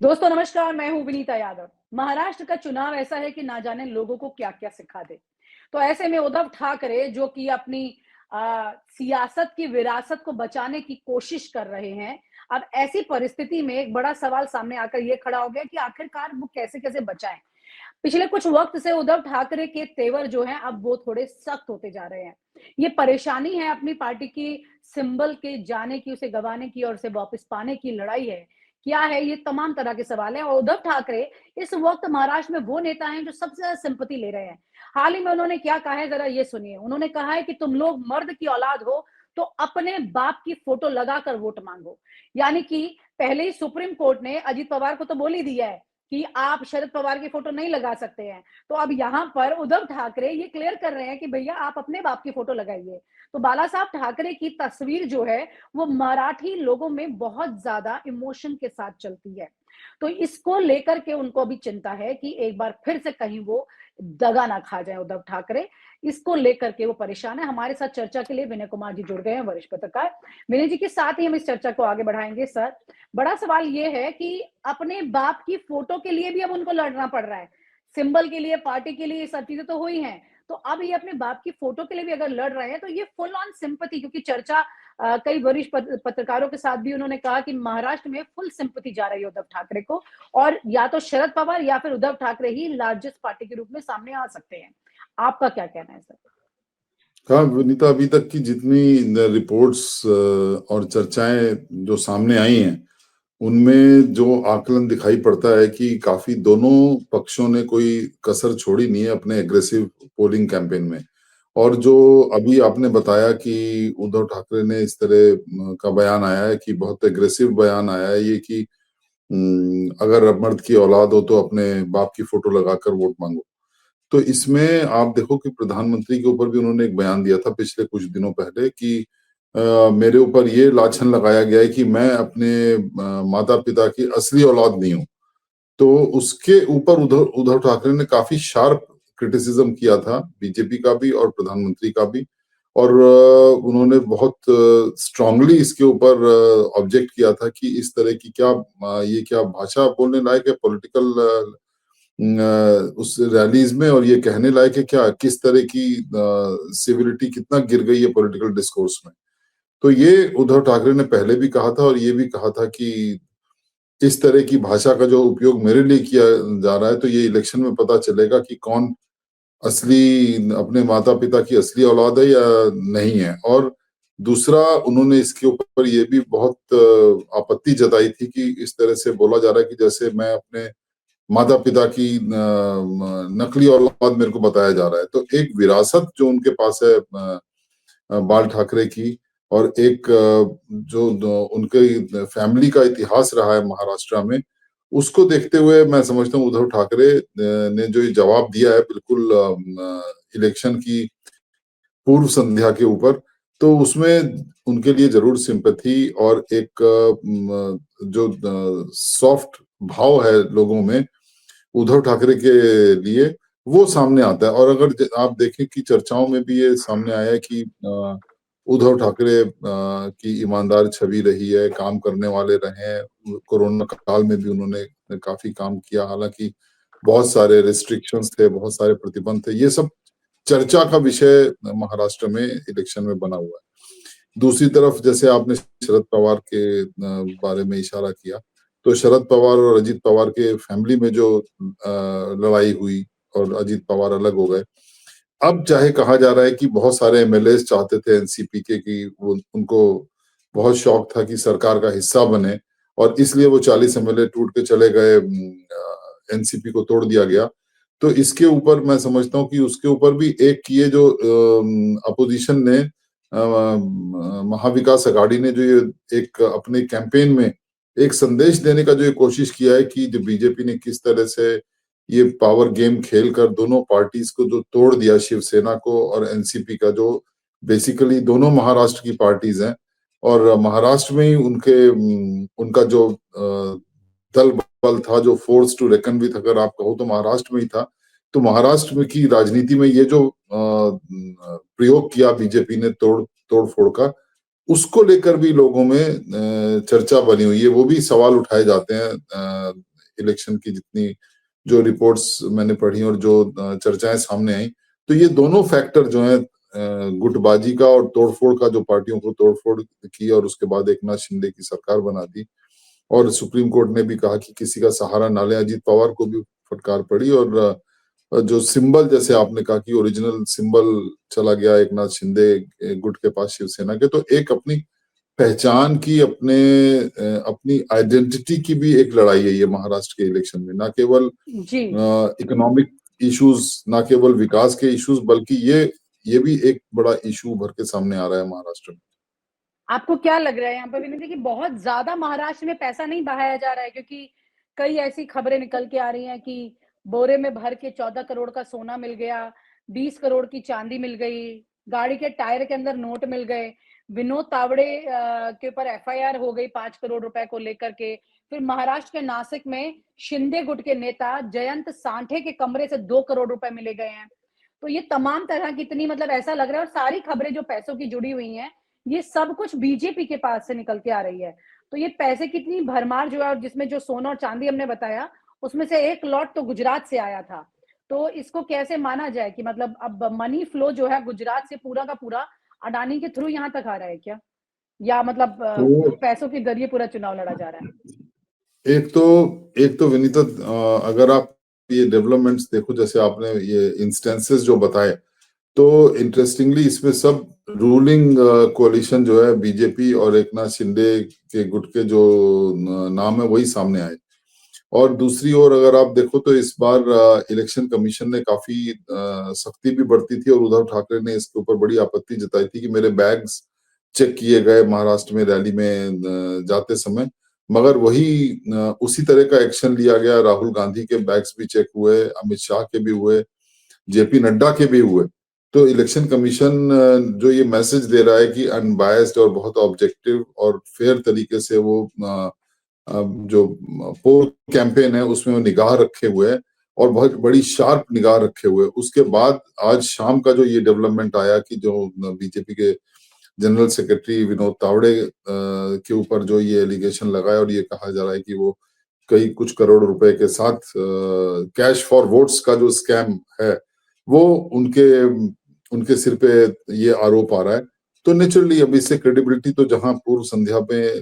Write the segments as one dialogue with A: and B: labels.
A: दोस्तों नमस्कार, मैं हूँ विनीता यादव। महाराष्ट्र का चुनाव ऐसा है कि ना जाने लोगों को क्या-क्या सिखा दे। तो ऐसे में उद्धव ठाकरे जो कि अपनी सियासत की विरासत को बचाने की कोशिश कर रहे हैं, अब ऐसी परिस्थिति में एक बड़ा सवाल सामने आकर ये खड़ा हो गया कि आखिरकार वो कैसे-कैसे बचाएँ? पिछले कुछ वक्त से उद्धव ठाकरे के तेवर जो हैं अब वो थोड़े सख्त होते जा रहे हैं। ये परेशानी है अपनी पार्टी की सिंबल के जाने की, उसे गँवाने की और उसे वापस पाने की लड़ाई है। क्या है ये तमाम तरह के सवाल हैं और उद्धव ठाकरे इस वक्त महाराष्ट्र में वो नेता हैं जो सबसे ज़्यादा सिंपैथी ले रहे हैं। हाल ही में उन्होंने क्या कहा है ज़रा ये सुनिए। उन्होंने कहा है कि तुम लोग मर्द की औलाद हो तो अपने बाप की फोटो लगाकर वोट माँगो। यानी कि पहले ही सुप्रीम कोर्ट ने अजीत पवार को तो बोल ही दिया है कि आप शरद पवार की फोटो नहीं लगा सकते हैं। तो अब यहाँ पर उद्धव ठाकरे ये क्लियर कर रहे हैं कि भैया आप अपने बाप की फोटो लगाइए। तो बाला साहब ठाकरे की तस्वीर जो है वो मराठी लोगों में बहुत ज्यादा इमोशन के साथ चलती है। तो इसको लेकर के उनको अभी चिंता है कि एक बार फिर से कहीं वो दगा ना खा जाए उद्धव ठाकरे। इसको लेकर के वो परेशान है। हमारे साथ चर्चा के लिए विनय कुमार जी जुड़ गए हैं, वरिष्ठ पत्रकार। विनय जी के साथ ही हम इस चर्चा को आगे बढ़ाएंगे। सर, बड़ा सवाल ये है कि अपने बाप की फोटो के लिए भी अब उनको लड़ना पड़ रहा है। सिंबल के लिए, पार्टी के लिए ये सब चीजें तो हुई हैं। तो अब ये अपने बाप की फोटो के लिए भी अगर लड़ रहे हैं तो ये फुल ऑन सिंपैथी, क्योंकि चर्चा कई वरिष्ठ पत्रकारों के साथ भी उन्होंने कहा कि महाराष्ट्र में फुल सिंपैथी जा रही है उद्धव ठाकरे को और या तो शरद पवार या फिर उद्धव ठाकरे ही लार्जेस्ट पार्टी के रूप में सामने आ सकते हैं। आपका क्या कहना है सर?
B: हाँ विनीता, अभी तक की जितनी रिपोर्ट्स और चर्चाएं जो सामने आई हैं उनमें जो आकलन दिखाई पड़ता है कि काफी दोनों पक्षों ने कोई कसर छोड़ी नहीं है अपने एग्रेसिव पोलिंग कैंपेन में। और जो अभी आपने बताया कि उद्धव ठाकरे ने इस तरह का बयान आया है कि बहुत एग्रेसिव बयान आया है ये कि अगर मर्द की औलाद हो तो अपने बाप की फोटो लगाकर वोट मांगो। तो इसमें आप देखो कि प्रधानमंत्री के ऊपर भी उन्होंने एक बयान दिया था पिछले कुछ दिनों पहले कि मेरे ऊपर ये लाछन लगाया गया है कि मैं अपने माता पिता की असली औलाद नहीं हूँ। तो उसके ऊपर उद्धव उद्धव ठाकरे ने काफी शार्प क्रिटिसिज्म किया था, बीजेपी का भी और प्रधानमंत्री का भी। और उन्होंने बहुत स्ट्रांगली इसके ऊपर ऑब्जेक्ट किया था कि इस तरह की ये क्या भाषा बोलने लायक है पॉलिटिकल उस रैलीज में, और ये कहने लायक है क्या, किस तरह की सिविलिटी कितना गिर गई है पॉलिटिकल डिस्कोर्स में। तो ये उद्धव ठाकरे ने पहले भी कहा था और ये भी कहा था कि इस तरह की भाषा का जो उपयोग मेरे लिए किया जा रहा है तो ये इलेक्शन में पता चलेगा कि कौन असली अपने माता पिता की असली औलाद है या नहीं है। और दूसरा, उन्होंने इसके ऊपर ये भी बहुत आपत्ति जताई थी कि इस तरह से बोला जा रहा है कि जैसे मैं अपने माता पिता की नकली औलाद मेरे को बताया जा रहा है। तो एक विरासत जो उनके पास है बाल ठाकरे की, और एक उनके फैमिली का इतिहास रहा है महाराष्ट्र में, उसको देखते हुए मैं समझता हूँ उद्धव ठाकरे ने जो ये जवाब दिया है बिल्कुल इलेक्शन की पूर्व संध्या के ऊपर, तो उसमें उनके लिए जरूर सिंपैथी और एक जो सॉफ्ट भाव है लोगों में उद्धव ठाकरे के लिए, वो सामने आता है। और अगर आप देखें कि चर्चाओं में भी ये सामने आया है कि उद्धव ठाकरे की ईमानदार छवि रही है, काम करने वाले रहे हैं। कोरोना काल में भी उन्होंने काफी काम किया, हालांकि बहुत सारे रिस्ट्रिक्शंस थे, बहुत सारे प्रतिबंध थे। ये सब चर्चा का विषय महाराष्ट्र में इलेक्शन में बना हुआ है। दूसरी तरफ जैसे आपने शरद पवार के बारे में इशारा किया, तो शरद पवार और अजीत पवार के फैमिली में जो लड़ाई हुई और अजीत पवार अलग हो गए। अब चाहे कहा जा रहा है कि बहुत सारे एमएलए चाहते थे एनसीपी के कि वो उनको बहुत शौक था कि सरकार का हिस्सा बने, और इसलिए वो 40 एमएलए टूट के चले गए, एनसीपी को तोड़ दिया गया। तो इसके ऊपर मैं समझता हूँ कि उसके ऊपर भी एक ये जो अपोजिशन ने महाविकास अघाड़ी ने जो ये एक अपने कैंपेन में एक संदेश देने का जो ये कोशिश किया है कि जो बीजेपी ने किस तरह से ये पावर गेम खेलकर दोनों पार्टीज को जो तोड़ दिया, शिवसेना को और एनसीपी का, जो बेसिकली दोनों महाराष्ट्र की पार्टीज हैं, और महाराष्ट्र में ही उनका जो दल बल था, जो फोर्स टू रेकन विथ अगर आप कहो तो महाराष्ट्र में ही था। तो महाराष्ट्र में की राजनीति में ये जो प्रयोग किया बीजेपी ने तोड़ फोड़ का, उसको लेकर भी लोगों में चर्चा बनी हुई है। वो भी सवाल उठाए जाते हैं इलेक्शन की जितनी जो रिपोर्ट्स मैंने पढ़ी और जो चर्चाएं सामने आई, तो ये दोनों फैक्टर जो है गुटबाजी का और तोड़फोड़ का, जो पार्टियों को तोड़फोड़ की और उसके बाद एक नाथ शिंदे की सरकार बना दी, और सुप्रीम कोर्ट ने भी कहा कि किसी का सहारा ना ले, अजीत पवार को भी फटकार पड़ी, और जो सिंबल, जैसे आपने कहा कि ओरिजिनल सिंबल चला गया एक नाथ शिंदे गुट के पास शिवसेना के, तो एक अपनी पहचान की, अपनी आइडेंटिटी की भी एक लड़ाई है ये महाराष्ट्र के इलेक्शन में। ना केवल
A: जी।
B: इकोनॉमिक इश्यूज, ना केवल विकास के इश्यूज, बल्कि ये भी एक बड़ा इशू उभर के सामने आ रहा है महाराष्ट्र में।
A: आपको क्या लग रहा है यहाँ पर विनीत कि बहुत ज्यादा महाराष्ट्र में पैसा नहीं बहाया जा रहा है? क्योंकि कई ऐसी खबरें निकल के आ रही हैं कि बोरे में भर के 14 करोड़ का सोना मिल गया, 20 करोड़ की चांदी मिल गई, गाड़ी के टायर के अंदर नोट मिल गए, विनोद तावड़े के ऊपर एफआईआर हो गई 5 करोड़ रुपए को लेकर के। फिर महाराष्ट्र के नासिक में शिंदे गुट के नेता जयंत सांठे के कमरे से 2 करोड़ रुपए मिले गए हैं। तो ये तमाम तरह की इतनी, मतलब ऐसा लग रहा है, और सारी खबरें जो पैसों की जुड़ी हुई हैं, ये सब कुछ बीजेपी के पास से निकल के आ रही है। तो ये पैसे की इतनी भरमार जो है, और जिसमें जो सोना और चांदी हमने बताया, उसमें से एक लॉट तो गुजरात से आया था। तो इसको कैसे माना जाए कि मतलब अब मनी फ्लो जो है गुजरात से पूरा का पूरा अडानी के थ्रू यहाँ तक आ रहा है क्या? या मतलब
B: तो
A: पैसों के जरिए पूरा चुनाव लड़ा जा रहा है?
B: एक तो विनीता, अगर आप ये डेवलपमेंट्स देखो, जैसे आपने ये इंस्टेंसेस जो बताए, तो इंटरेस्टिंगली इसमें सब रूलिंग कोalition जो है बीजेपी और एक नाथ शिंदे के गुट के जो नाम है वही सामने आए। और दूसरी ओर अगर आप देखो तो इस बार इलेक्शन कमीशन ने काफी सख्ती भी बरती थी, और उद्धव ठाकरे ने इसके ऊपर बड़ी आपत्ति जताई थी कि मेरे बैग्स चेक किए गए महाराष्ट्र में रैली में जाते समय, मगर वही उसी तरह का एक्शन लिया गया, राहुल गांधी के बैग्स भी चेक हुए, अमित शाह के भी हुए, जेपी नड्डा के भी हुए। तो इलेक्शन कमीशन जो ये मैसेज दे रहा है कि अनबायस्ड और बहुत ऑब्जेक्टिव और फेयर तरीके से वो जो पोल कैंपेन है उसमें वो निगाह रखे हुए है, और बहुत बड़ी शार्प निगाह रखे हुए। उसके बाद आज शाम का जो ये डेवलपमेंट आया कि जो बीजेपी के जनरल सेक्रेटरी विनोद तावड़े के ऊपर जो ये एलिगेशन लगाया, और ये कहा जा रहा है कि वो कई कुछ करोड़ रुपए के साथ कैश फॉर वोट्स का जो स्कैम है वो उनके उनके सिर पे ये आरोप आ रहा है। तो नेचुरली अब इससे क्रेडिबिलिटी तो, जहां पूर्व संध्या पे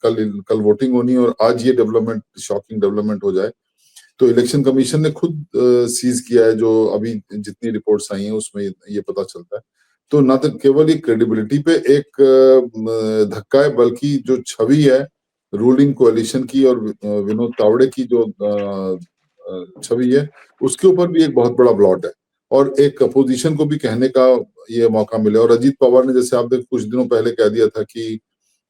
B: कल वोटिंग होनी है और आज ये डेवलपमेंट, शॉकिंग डेवलपमेंट हो जाए, तो इलेक्शन कमीशन ने खुद सीज किया है, जो अभी जितनी रिपोर्ट्स आई हैं उसमें ये पता चलता है। तो ना तो केवल ये क्रेडिबिलिटी पे एक धक्का है, बल्कि जो छवि है रूलिंग कोalition की और विनोद तावड़े की जो छवि है, उसके ऊपर भी एक बहुत बड़ा ब्लॉट है, और एक अपोजिशन को भी कहने का ये मौका मिले। और अजीत पवार ने, जैसे आपने कुछ दिनों पहले कह दिया था कि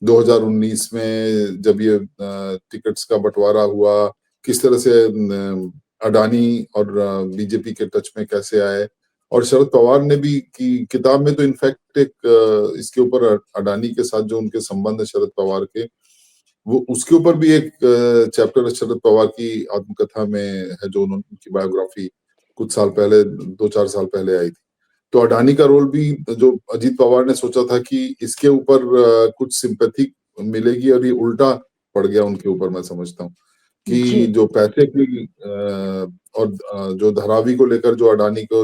B: 2019 में जब ये टिकट्स का बंटवारा हुआ, किस तरह से अडानी और बीजेपी के टच में कैसे आए, और शरद पवार ने भी की किताब में तो इनफैक्ट एक इसके ऊपर अडानी के साथ जो उनके संबंध है शरद पवार के, वो उसके ऊपर भी एक चैप्टर शरद पवार की आत्मकथा में है, जो उनकी बायोग्राफी कुछ साल पहले, 2-4 साल पहले आई थी। तो अडानी का रोल भी, जो अजीत पवार ने सोचा था कि इसके ऊपर कुछ सिंपैथी मिलेगी, और ये उल्टा पड़ गया उनके ऊपर, मैं समझता हूँ कि जो पैसे की और जो धारावी को लेकर जो अडानी को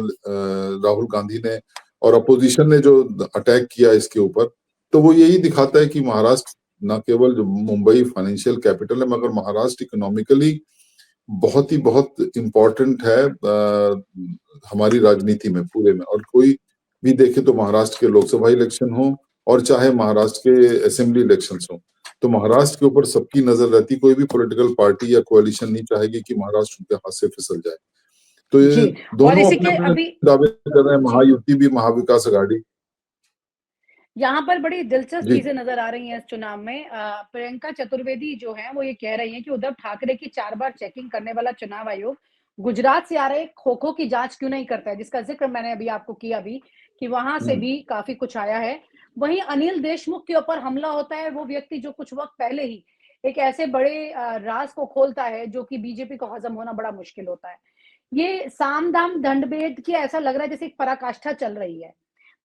B: राहुल गांधी ने और अपोजिशन ने जो अटैक किया इसके ऊपर, तो वो यही दिखाता है कि महाराष्ट्र न केवल जो मुंबई फाइनेंशियल कैपिटल है, मगर महाराष्ट्र इकोनॉमिकली बहुत इम्पोर्टेंट है हमारी राजनीति में पूरे में। और कोई भी देखे तो महाराष्ट्र के लोकसभा इलेक्शन हो और चाहे महाराष्ट्र के असेंबली इलेक्शंस हो, तो महाराष्ट्र के ऊपर सबकी नजर रहती। कोई भी पॉलिटिकल पार्टी या कोalition नहीं चाहेगी कि महाराष्ट्र उनके हाथ से फिसल जाए। तो ये
A: जी। और
B: दोनों
A: इसी
B: अपने
A: के
B: अपने
A: अभी
B: दावे कर रहे हैं,
A: जी,
B: महायुति भी, महाविकास आघाड़ी।
A: यहाँ पर बड़ी दिलचस्प
B: जी।
A: चीजें नजर आ रही हैं इस चुनाव में। प्रियंका चतुर्वेदी जो है वो ये कह रही हैं कि उद्धव ठाकरे की 4 बार चेकिंग करने वाला चुनाव आयोग गुजरात से आ रहे खो-खो की जांच क्यों नहीं करता है, जिसका जिक्र मैंने अभी आपको किया भी कि वहां से भी काफी कुछ आया है। वहीं अनिल देशमुख के ऊपर हमला होता है, वो व्यक्ति जो कुछ वक्त पहले ही एक ऐसे बड़े राज को खोलता है जो कि बीजेपी को हजम होना बड़ा मुश्किल होता है। ये साम दाम दंड भेद की ऐसा लग रहा है जैसे एक पराकाष्ठा चल रही है।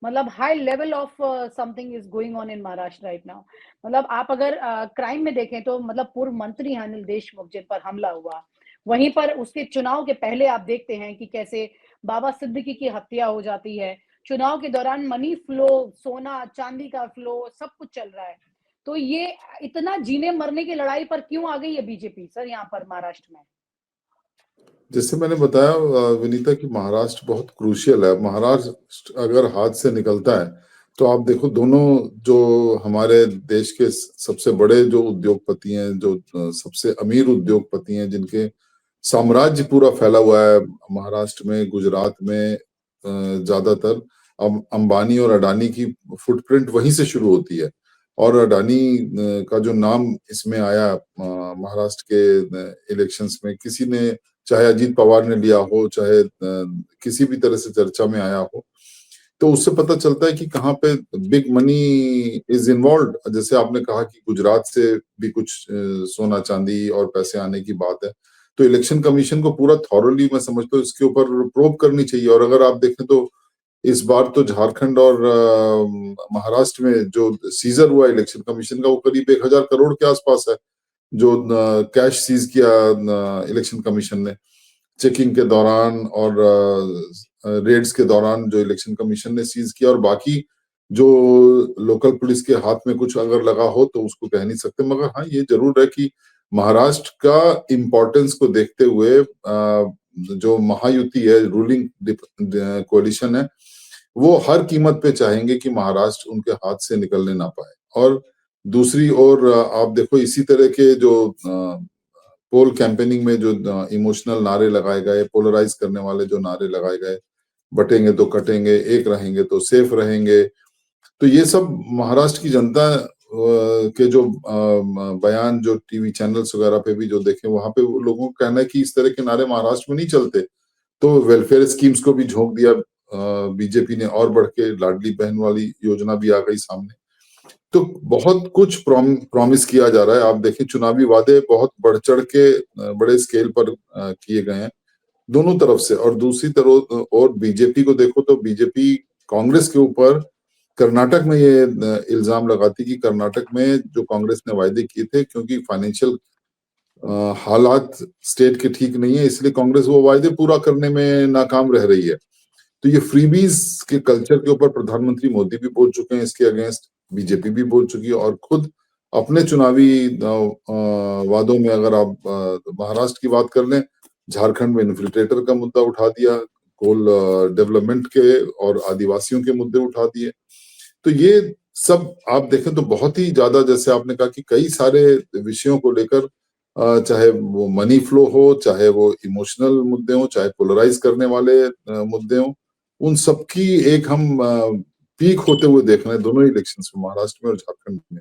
A: मतलब high level of something is going on in Maharashtra right now. मतलब आप अगर क्राइम में देखें तो मतलब पूर्व मंत्री हैं अनिल देशमुख जिन पर हमला हुआ, वहीं पर उसके चुनाव के पहले आप देखते हैं कि कैसे बाबा सिद्दीकी की हत्या हो जाती है। चुनाव के दौरान मनी फ्लो, सोना चांदी का फ्लो, सब कुछ चल रहा है। तो ये इतना जीने मरने की लड़ाई पर क्यों आ गई है बीजेपी सर यहाँ पर महाराष्ट्र में?
B: जैसे मैंने बताया विनीता कि महाराष्ट्र बहुत क्रूशियल है। महाराष्ट्र अगर हाथ से निकलता है तो आप देखो दोनों जो हमारे देश के सबसे बड़े जो उद्योगपति हैं, जो सबसे अमीर उद्योगपति हैं, जिनके साम्राज्य पूरा फैला हुआ है महाराष्ट्र में, गुजरात में, ज्यादातर अब अंबानी और अडानी की फुटप्रिंट वहीं से शुरू होती है। और अडानी का जो नाम इसमें आया महाराष्ट्र के इलेक्शंस में, किसी ने, चाहे अजीत पवार ने लिया हो, चाहे किसी भी तरह से चर्चा में आया हो, तो उससे पता चलता है कि कहाँ पे बिग मनी इज इन्वॉल्व। जैसे आपने कहा कि गुजरात से भी कुछ सोना चांदी और पैसे आने की बात है, तो इलेक्शन कमीशन को पूरा थॉरली मैं समझता हूँ इसके ऊपर प्रोब करनी चाहिए। और अगर आप देखें तो इस बार तो झारखंड और महाराष्ट्र में जो सीजर हुआ इलेक्शन कमीशन का, वो करीब 1,000 करोड़ के आसपास है, जो कैश सीज किया इलेक्शन कमीशन ने चेकिंग के दौरान, और रेड्स के दौरान जो इलेक्शन कमीशन ने सीज किया। और बाकी जो लोकल पुलिस के हाथ में कुछ अगर लगा हो तो उसको कह नहीं सकते, मगर हाँ ये जरूर है कि महाराष्ट्र का इम्पोर्टेंस को देखते हुए जो महायुति है, रूलिंग कोalition है, वो हर कीमत पे चाहेंगे कि महाराष्ट्र उनके हाथ से निकलने ना पाए। और दूसरी ओर आप देखो इसी तरह के जो पोल कैंपेनिंग में जो इमोशनल नारे लगाए गए, पोलराइज करने वाले जो नारे लगाए गए, बटेंगे तो कटेंगे, एक रहेंगे तो सेफ रहेंगे, तो ये सब महाराष्ट्र की जनता के जो बयान जो टीवी चैनल्स वगैरह पे भी जो देखे, वहां पे लोगों का कहना है कि इस तरह के नारे महाराष्ट्र में नहीं चलते। तो वेलफेयर स्कीम्स को भी झोंक दिया बीजेपी ने, और बढ़ के लाडली बहन वाली योजना भी आ गई सामने। तो बहुत कुछ प्रॉमिस किया जा रहा है। आप देखें चुनावी वादे बहुत बढ़ चढ़ के बड़े स्केल पर किए गए हैं दोनों तरफ से। और दूसरी तरफ और बीजेपी को देखो तो बीजेपी कांग्रेस के ऊपर कर्नाटक में ये इल्जाम लगाती कि कर्नाटक में जो कांग्रेस ने वायदे किए थे, क्योंकि फाइनेंशियल हालात स्टेट के ठीक नहीं है, इसलिए कांग्रेस वो वायदे पूरा करने में नाकाम रह रही है। तो ये फ्रीबीज के कल्चर के ऊपर प्रधानमंत्री मोदी भी बोल चुके हैं, इसके अगेंस्ट बीजेपी भी बोल चुकी है। और खुद अपने चुनावी वादों में अगर आप महाराष्ट्र की बात कर लें, झारखंड में इन्फ्iltrator का मुद्दा उठा दिया, कोल डेवलपमेंट के और आदिवासियों के मुद्दे उठा दिए। तो ये सब आप देखें तो बहुत ही ज्यादा, जैसे आपने कहा कि कई सारे विषयों को लेकर, चाहे वो मनी फ्लो हो, चाहे वो इमोशनल मुद्दे हो, चाहे पोलराइज करने वाले मुद्दे हो, उन सबकी एक हम पीक होते हुए देख रहे हैं दोनों इलेक्शंस में, महाराष्ट्र में और झारखंड में।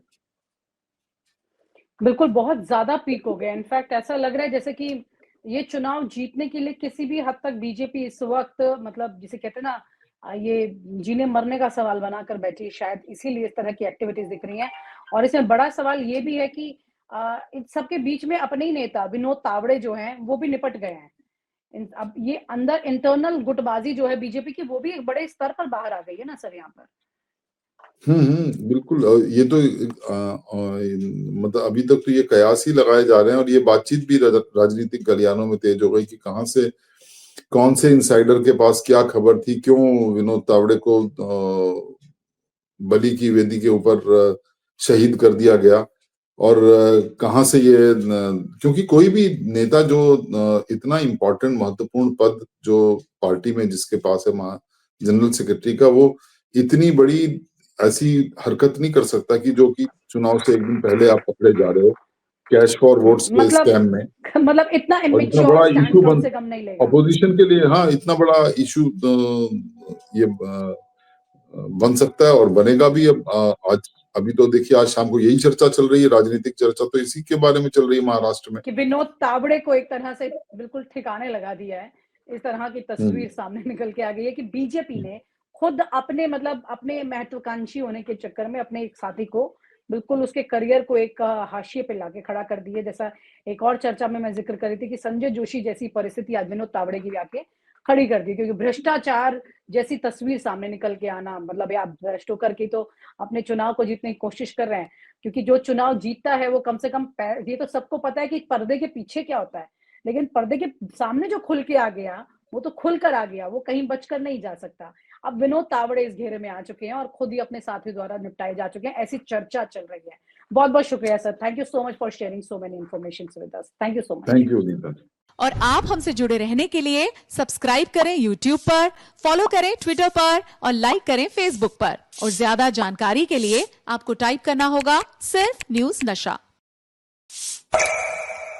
A: बिल्कुल, बहुत ज़्यादा पीक हो गया। इनफैक्ट ऐसा लग रहा है जैसे कि ये चुनाव जीतने के लिए किसी भी हद तक बीजेपी इस वक़्त मतलब जिसे कहते हैं ना ये जीने मरने का सवाल बनाकर बैठी है, शायद इसीलिए इस तरह की एक्टिविटीज़ दिख रही हैं। और इसमें बड़ा सवाल ये भी है कि इन सब के बीच में अपने ही नेता विनोद तावड़े जो हैं, वो भी निपट गए हैं। अब ये अंदर इंटरनल गुटबाजी जो है बीजेपी की, वो भी एक बड़े स्तर पर बाहर आ गई है ना सर यहाँ पर।
B: बिल्कुल। ये तो मतलब अभी तक तो ये कयास ही लगाए जा रहे हैं, और ये बातचीत भी राजनीतिक गलियानों में तेज हो गई कि कहाँ से कौन से इनसाइडर के पास क्या खबर थी, क्यों विनोद तावड़े को बलि की वेदी के ऊपर शहीद कर दिया गया, और कहाँ से ये क्योंकि कोई भी नेता जो इतना इम्पोर्टेंट महत्वपूर्ण पद जो पार्टी में जिसके पास है, जनरल सेक्रेटरी का, वो इतनी बड़ी ऐसी हरकत नहीं कर सकता कि जो कि चुनाव से एक दिन पहले आप पकड़े जा रहे हो कैश फॉर वोट्स के
A: मतलब
B: स्कैम में,
A: मतलब इतना
B: और इतना
A: इमेच्योर
B: बड़ा
A: स्टैंड
B: इशू
A: कम
B: बन
A: से कम नहीं लेगा।
B: अपोजिशन के लिए। हाँ, इतना बड़ा इशू ये बन सकता है और बनेगा भी। अब आज अभी तो देखिए आज शाम को यही चर्चा चल रही है, राजनीतिक चर्चा तो इसी के बारे में चल रही है महाराष्ट्र में
A: कि विनोद तावड़े को एक तरह से बिल्कुल ठिकाने लगा दिया है। इस तरह की
B: हम्म
A: तस्वीर सामने निकल के आ गई है कि बीजेपी ने खुद अपने मतलब अपने महत्वाकांक्षी होने के चक्कर में अपने एक साथी को बिल्कुल उसके करियर को एक हाशिए पे लाके खड़ा कर दिए। जैसा एक और चर्चा में मैं जिक्र कर रही थी कि संजय जोशी जैसी परिस्थिति आज विनोद तावड़े की भी आके खड़ी कर दी, क्योंकि भ्रष्टाचार जैसी तस्वीर सामने निकल के आना, मतलब या भ्रष्ट होकर के तो अपने चुनाव को जीतने की कोशिश कर रहे हैं, क्योंकि जो चुनाव जीतता है वो कम से कम ये तो सबको पता है कि पर्दे के पीछे क्या होता है, लेकिन पर्दे के सामने जो खुल के आ गया वो तो खुल कर आ गया, वो कहीं बचकर नहीं जा सकता। अब विनोद तावड़े इस घेरे में आ चुके हैं और खुद ही अपने साथियों द्वारा निपटाए जा चुके हैं, ऐसी चर्चा चल रही है। बहुत बहुत शुक्रिया sir, thank you so much for sharing so many information with us, thank you so much.
B: Thank you Neeta.
C: और आप हमसे जुड़े रहने के लिए सब्सक्राइब करें YouTube पर, फॉलो करें Twitter पर और लाइक करें Facebook पर। और ज्यादा जानकारी के लिए आपको टाइप करना होगा सिर्फ न्यूज नशा।